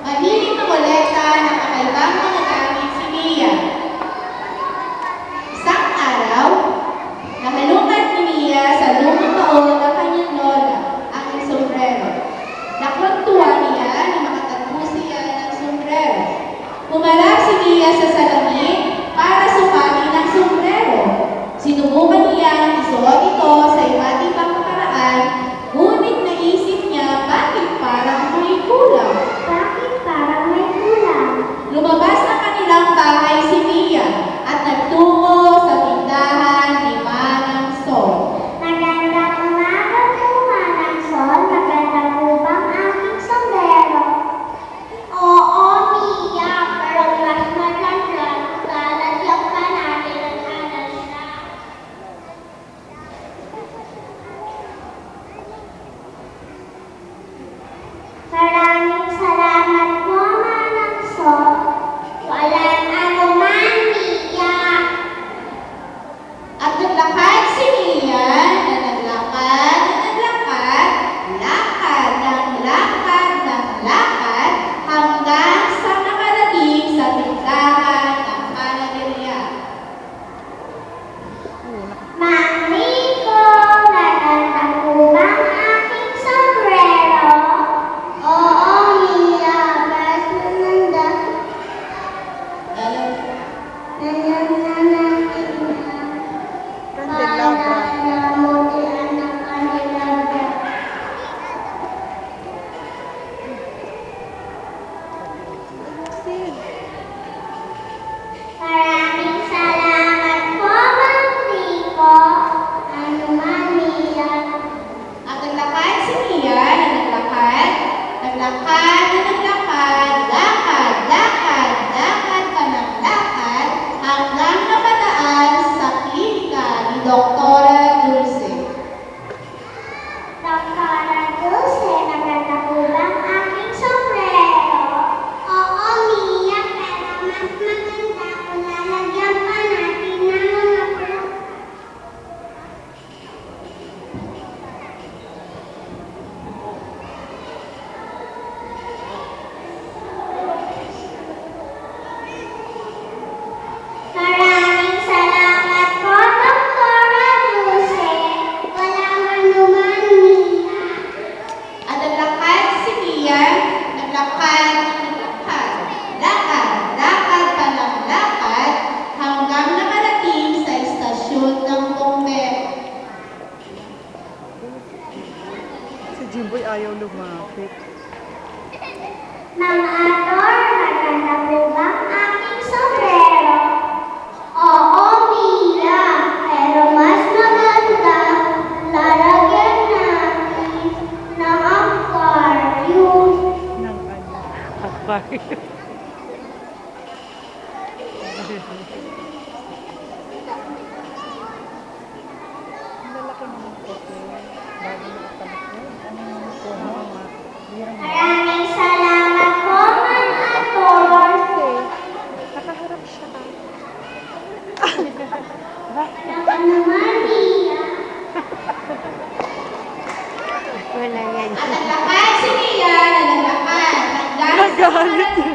Mahilig mangolekta ng kakaibang mga gamit si Mia. Isang araw, nahalungkat ni Mia sa lumang baon ng kanyang lola, ang sombrero. Nakwagtuwa niya na makatagpo siya ng sombrero. Humarap si Mia sa salamin para sukatin ang sombrero. Sinubukan niya isuot ito sa iba't ibang paraan, ngunit naisip niya bakit parang may kulang. Bakit parang may kulang? Lumabas ng kanilang bahay si Mia at nagtungo sa tindahan ni Manang Sol. Magandang umaga po, Manang Sol. Maganda po bang aking sombrero? Oo, Mia, pero mas maganda lalagyan pa natin ang alas na. Maraming salamat po, Manang Sol. Walang anuman, Mia. At naglakad si Mia na naglakad, lakad ng lakad hanggang sa nakarating sa tindahan ng panaderia. Mang Rico, maganda po bang aking sombrero? Oo, Mia, mas maganda. Maraming salamat po, Mang Rico. Ano man, Mia. At naglakad si Mia na naglakad, hanggang napadaan sa klinika ni Doktora Dulce. Doktora Dulce, maganda po bang aking sombrero? Oo, Mia, pero mas maganda kung lalagyan pa natin ng mga fruit. Maraming salamat po, Doktora Dulce. Walang anuman, Mia. At naglakad si Mia, lakad, hanggang nakarating sa istasyon ng Bombero. Si Jimboy ayaw lumapit. Mga Ador, maganda po bang aking sombrero? Oo, Mia, pero mas maganda lalagyan natin ng aquarium. Ng aquarium. Ang lalaki naman po. Bago nakatalikod. Ano naman po? Maraming salamat po, mga Ador. Nakaharap siya. Walang anuman, Mia. Wala yan. At naglakad si Mia na naglakad, hanggang sa Nagalit nakarating